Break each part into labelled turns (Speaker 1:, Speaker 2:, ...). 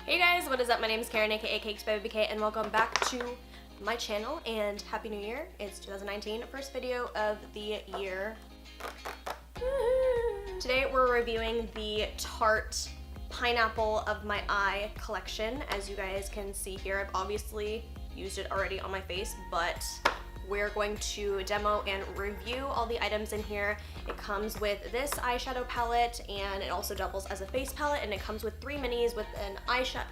Speaker 1: Hey guys, what is up? My name is Karen, aka cakedbybabyk, and welcome back to my channel, and Happy New Year. It's 2019, first video of the year. Today we're reviewing the Tarte Pineapple of My Eye collection. As you guys can see here, I've obviously used it already on my face, but we're going to demo and review all the items in here. It comes with this eyeshadow palette, and it also doubles as a face palette, and it comes with 3 minis with an eyeshadow,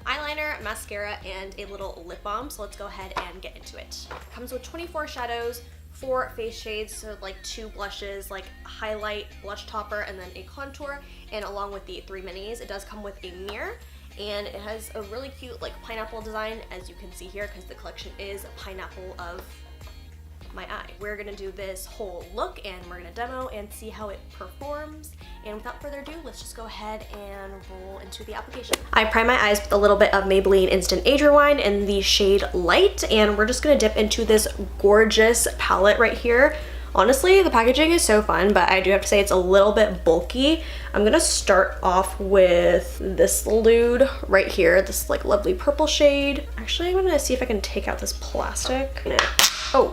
Speaker 1: eyeliner, mascara, and a little lip balm. So let's go ahead and get into it. It comes with 24 shadows, 4 face shades, so like 2 blushes, like highlight, blush topper, and then a contour, and along with the 3 minis, it does come with a mirror. And it has a really cute like pineapple design, as you can see here, because the collection is Pineapple of My Eye. We're gonna do this whole look and we're gonna demo and see how it performs. And without further ado, let's just go ahead and roll into the application. I prime my eyes with a little bit of Maybelline Instant Age Rewind in the shade Light, and we're just gonna dip into this gorgeous palette right here. Honestly, the packaging is so fun, but I do have to say it's a little bit bulky. I'm gonna start off with this dude right here, this like lovely purple shade. Actually, I'm gonna see if I can take out this plastic. Oh,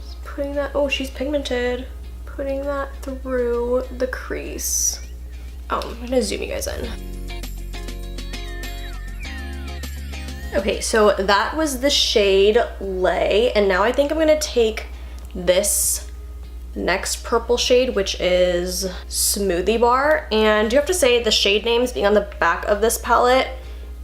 Speaker 1: just putting that, oh, she's pigmented. Putting that through the crease. Oh, I'm gonna zoom you guys in. Okay, so that was the shade Lay, and now I think I'm gonna take this next purple shade, which is Smoothie Bar, and you have to say the shade names being on the back of this palette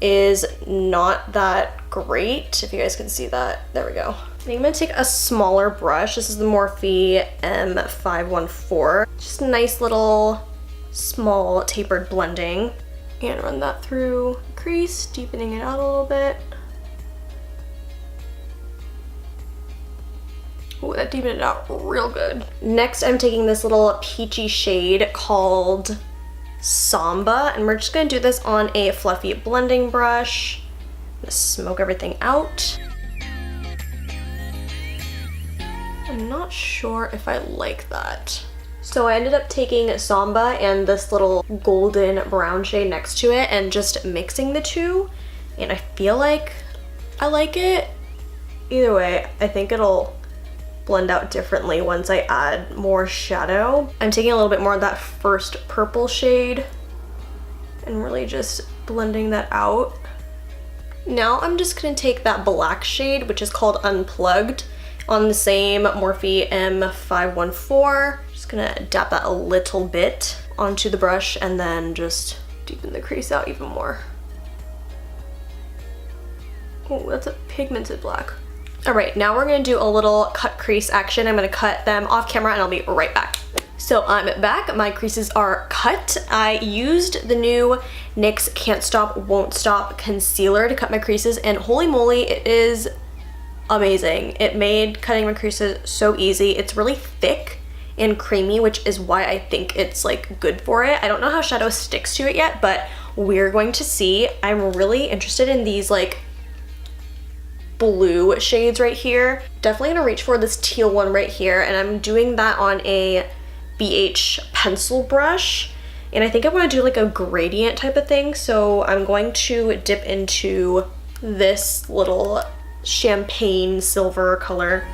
Speaker 1: is not that great, if you guys can see that. There we go. I think I'm gonna take a smaller brush. This is the Morphe M514. Just a nice little small tapered blending. And run that through the crease, deepening it out a little bit. Oh, that deepened it out real good. Next, I'm taking this little peachy shade called Samba, and we're just gonna do this on a fluffy blending brush. I'm gonna smoke everything out. I'm not sure if I like that. So I ended up taking Samba and this little golden brown shade next to it and just mixing the two, and I feel like I like it. Either way, I think it'll blend out differently once I add more shadow. I'm taking a little bit more of that first purple shade and really just blending that out. Now I'm just gonna take that black shade, which is called Unplugged, on the same Morphe M514. Just gonna dab that a little bit onto the brush and then just deepen the crease out even more. Oh, that's a pigmented black. All right, now we're gonna do a little cut crease action. I'm gonna cut them off camera and I'll be right back. So I'm back, my creases are cut. I used the new NYX Can't Stop Won't Stop concealer to cut my creases, and holy moly, it is amazing. It made cutting my creases so easy. It's really thick and creamy, which is why I think it's like good for it. I don't know how shadow sticks to it yet, but we're going to see. I'm really interested in these like blue shades right here. Definitely gonna reach for this teal one right here, and I'm doing that on a BH pencil brush, and I think I want to do like a gradient type of thing, so I'm going to dip into this little champagne silver color.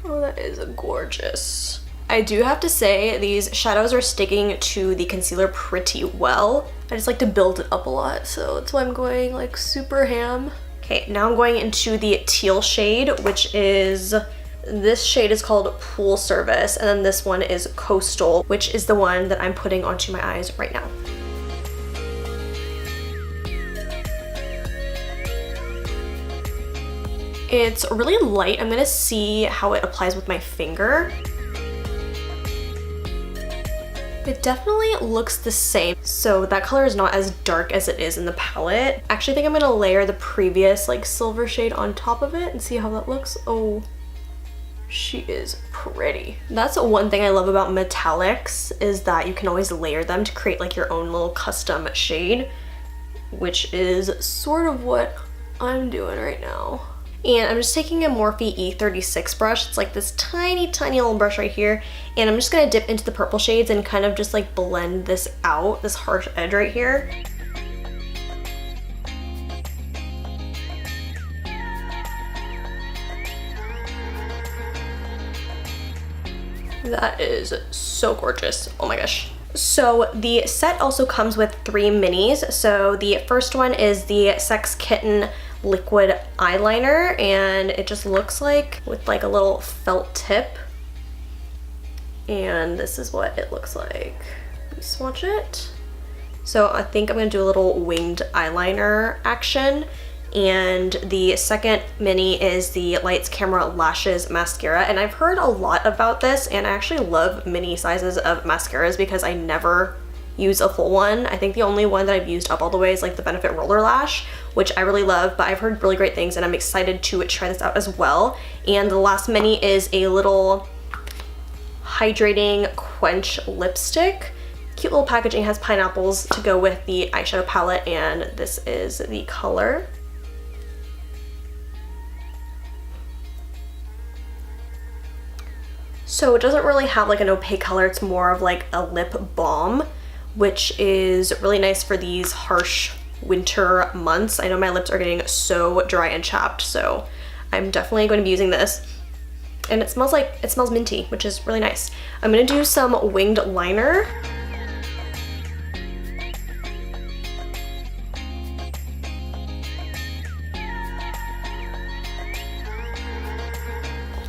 Speaker 1: Oh, that is gorgeous. I do have to say these shadows are sticking to the concealer pretty well. I just like to build it up a lot, so that's why I'm going like super ham. Okay, now I'm going into the teal shade, which is, this shade is called Pool Service, and then this one is Coastal, which is the one that I'm putting onto my eyes right now. It's really light. I'm gonna see how it applies with my finger. It definitely looks the same. So that color is not as dark as it is in the palette. Actually, I think I'm gonna layer the previous like silver shade on top of it and see how that looks. Oh, she is pretty. That's one thing I love about metallics, is that you can always layer them to create like your own little custom shade, which is sort of what I'm doing right now. And I'm just taking a Morphe E36 brush. It's like this tiny, tiny little brush right here. And I'm just gonna dip into the purple shades and kind of just like blend this out, this harsh edge right here. That is so gorgeous. Oh my gosh. So the set also comes with 3 minis. So the first one is the Sex Kitten liquid eyeliner, and it just looks like with like a little felt tip. And this is what it looks like. Let me swatch it. So I think I'm gonna do a little winged eyeliner action. And the second mini is the Lights Camera Lashes mascara, and I've heard a lot about this, and I actually love mini sizes of mascaras because I never use a full one. I think the only one that I've used up all the way is like the Benefit Roller Lash, which I really love, but I've heard really great things and I'm excited to try this out as well. And the last mini is a little hydrating quench lipstick. Cute little packaging, has pineapples to go with the eyeshadow palette, and this is the color. So it doesn't really have like an opaque color, it's more of like a lip balm, which is really nice for these harsh winter months. I know my lips are getting so dry and chapped, so I'm definitely going to be using this. And it smells minty, which is really nice. I'm gonna do some winged liner.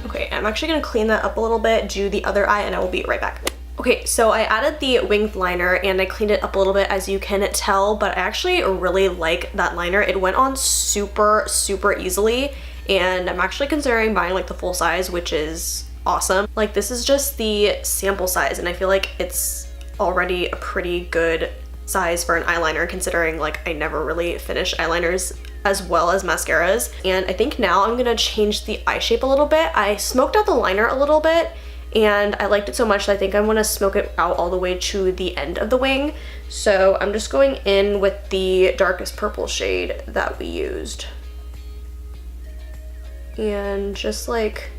Speaker 1: Okay, I'm actually gonna clean that up a little bit, do the other eye, and I will be right back. Okay, so I added the winged liner and I cleaned it up a little bit, as you can tell, but I actually really like that liner. It went on super, super easily, and I'm actually considering buying like the full size, which is awesome. Like, this is just the sample size, and I feel like it's already a pretty good size for an eyeliner, considering like I never really finish eyeliners as well as mascaras. And I think now I'm gonna change the eye shape a little bit. I smoked out the liner a little bit and I liked it so much that I think I'm gonna smoke it out all the way to the end of the wing. So I'm just going in with the darkest purple shade that we used. And just like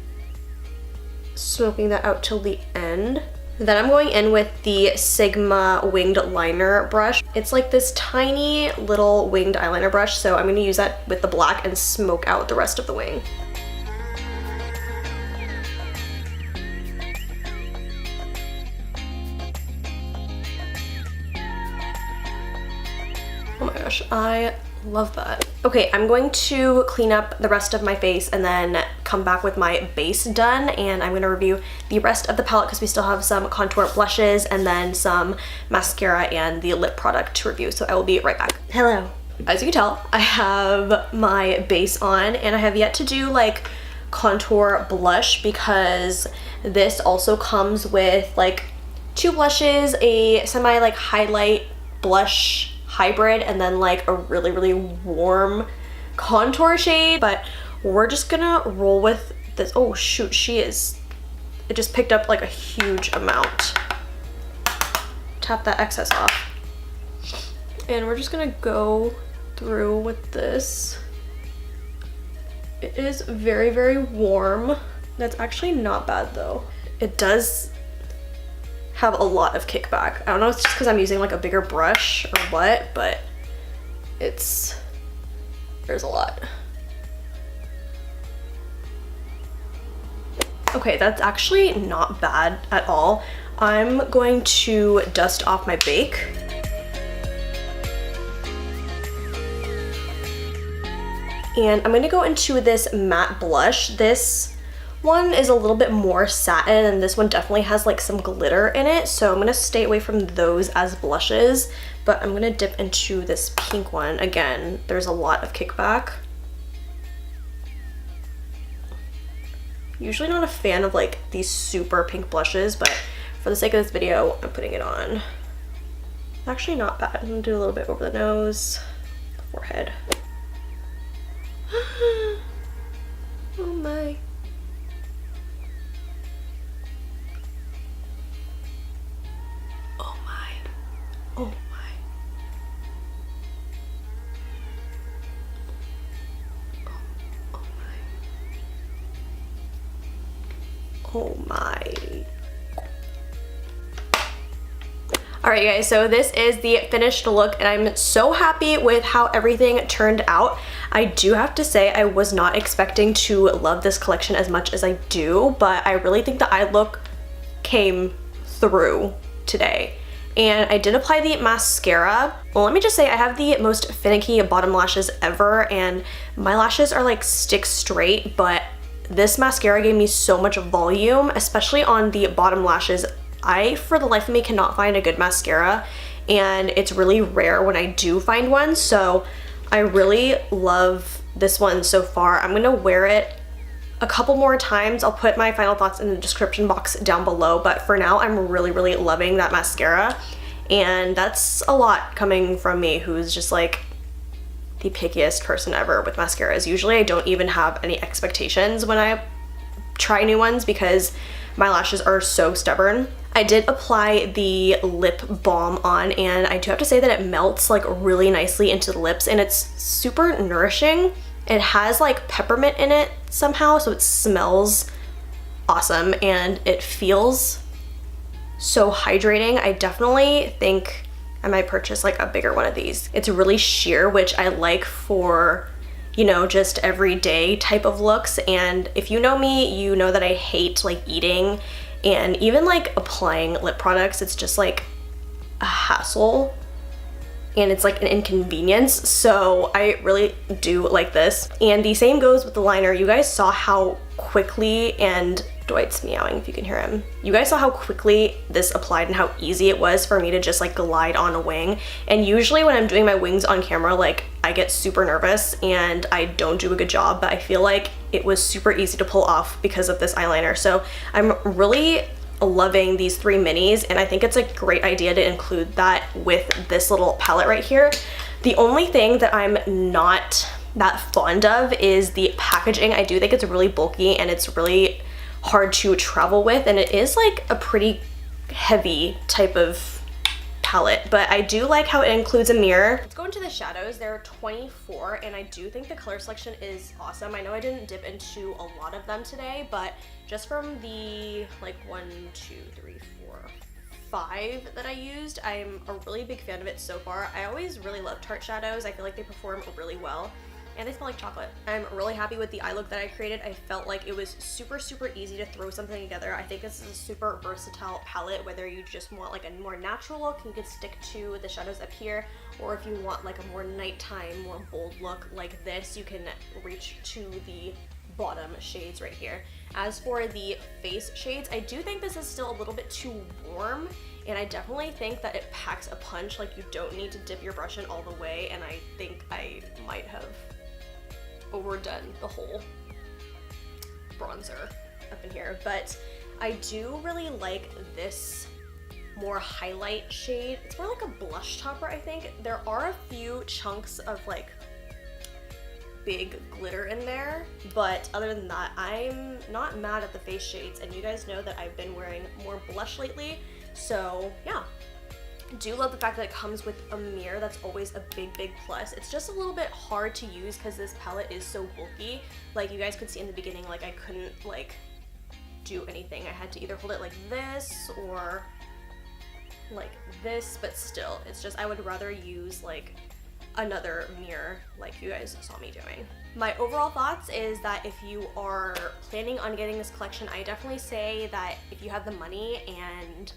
Speaker 1: smoking that out till the end. Then I'm going in with the Sigma winged liner brush. It's like this tiny little winged eyeliner brush, so I'm gonna use that with the black and smoke out the rest of the wing. Oh my gosh, I love that. Okay, I'm going to clean up the rest of my face and then come back with my base done, and I'm going to review the rest of the palette because we still have some contour blushes and then some mascara and the lip product to review, so I will be right back. Hello. As you can tell, I have my base on, and I have yet to do like contour blush because this also comes with like 2 blushes, a semi like highlight blush hybrid, and then like a really, really warm contour shade. But we're just gonna roll with this. Oh shoot, it just picked up like a huge amount. Tap that excess off. And we're just gonna go through with this. It is very, very warm. That's actually not bad though. It does have a lot of kickback. I don't know if it's just because I'm using like a bigger brush or what, but there's a lot. Okay, that's actually not bad at all. I'm going to dust off my bake. And I'm gonna go into this matte blush. This one is a little bit more satin, and this one definitely has like some glitter in it, so I'm gonna stay away from those as blushes, but I'm gonna dip into this pink one. Again, there's a lot of kickback. Usually not a fan of like these super pink blushes, but for the sake of this video, I'm putting it on. It's actually not bad. I'm gonna do a little bit over the nose, the forehead. Oh my. Oh my. Oh my. Alright guys, so this is the finished look and I'm so happy with how everything turned out. I do have to say I was not expecting to love this collection as much as I do, but I really think the eye look came through today. And I did apply the mascara. Well, let me just say I have the most finicky bottom lashes ever and my lashes are like stick straight, but this mascara gave me so much volume, especially on the bottom lashes. I, for the life of me, cannot find a good mascara and it's really rare when I do find one, so I really love this one so far. I'm gonna wear it a couple more times. I'll put my final thoughts in the description box down below, but for now I'm really loving that mascara, and that's a lot coming from me who's just like the pickiest person ever with mascaras. Usually I don't even have any expectations when I try new ones because my lashes are so stubborn. I did apply the lip balm on and I do have to say that it melts like really nicely into the lips and it's super nourishing. It has like peppermint in it somehow, so it smells awesome and it feels so hydrating. I definitely think I might purchase like a bigger one of these. It's really sheer, which I like for, you know, just everyday type of looks. And if you know me, you know that I hate like eating and even like applying lip products. It's just like a hassle and it's like an inconvenience. So I really do like this. And the same goes with the liner. You guys saw how quickly, and Dwight's meowing if you can hear him. You guys saw how quickly this applied and how easy it was for me to just like glide on a wing. And usually when I'm doing my wings on camera, like I get super nervous and I don't do a good job, but I feel like it was super easy to pull off because of this eyeliner. So I'm really loving these 3 minis and I think it's a great idea to include that with this little palette right here. The only thing that I'm not that fond of is the packaging. I do think it's really bulky and it's really hard to travel with, and it is like a pretty heavy type of palette, but I do like how it includes a mirror. Let's go into the shadows. There are 24 and I do think the color selection is awesome. I know I didn't dip into a lot of them today, but just from the like 1, 2, 3, 4, 5 that I used, I'm a really big fan of it so far. I always really love Tarte shadows. I feel like they perform really well. And they smell like chocolate. I'm really happy with the eye look that I created. I felt like it was super easy to throw something together. I think this is a super versatile palette, whether you just want like a more natural look, you could stick to the shadows up here, or if you want like a more nighttime, more bold look like this, you can reach to the bottom shades right here. As for the face shades, I do think this is still a little bit too warm, and I definitely think that it packs a punch. Like you don't need to dip your brush in all the way, and I think I might have overdone the whole bronzer up in here, but I do really like this more highlight shade. It's more like a blush topper, I think. There are a few chunks of like big glitter in there, but other than that, I'm not mad at the face shades, and you guys know that I've been wearing more blush lately, so yeah. Do love the fact that it comes with a mirror. That's always a big plus. It's just a little bit hard to use because this palette is so bulky. Like you guys could see in the beginning, like I couldn't like do anything. I had to either hold it like this or like this, but still, it's just I would rather use like another mirror like you guys saw me doing. My overall thoughts is that if you are planning on getting this collection, I definitely say that if you have the money and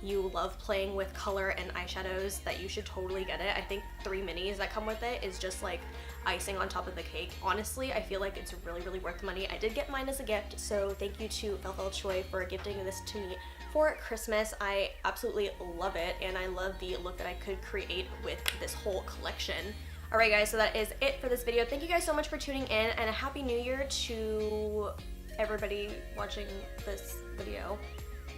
Speaker 1: you love playing with color and eyeshadows, that you should totally get it. I think 3 minis that come with it is just like icing on top of the cake. Honestly, I feel like it's really worth the money. I did get mine as a gift, so thank you to Fel Choi for gifting this to me for Christmas. I absolutely love it, and I love the look that I could create with this whole collection. Alright guys, so that is it for this video. Thank you guys so much for tuning in, and a Happy New Year to everybody watching this video.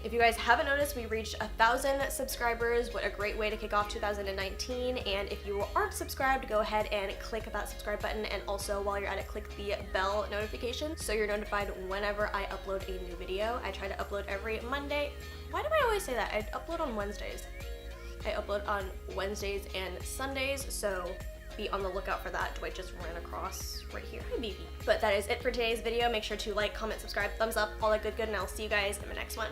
Speaker 1: If you guys haven't noticed, we reached 1,000 subscribers. What a great way to kick off 2019. And if you aren't subscribed, go ahead and click that subscribe button. And also, while you're at it, click the bell notification so you're notified whenever I upload a new video. I try to upload every Monday. Why do I always say that? I upload on Wednesdays. I upload on Wednesdays and Sundays, so be on the lookout for that. Dwight just ran across right here. Hi, baby. But that is it for today's video. Make sure to like, comment, subscribe, thumbs up, all that good, and I'll see you guys in the next one.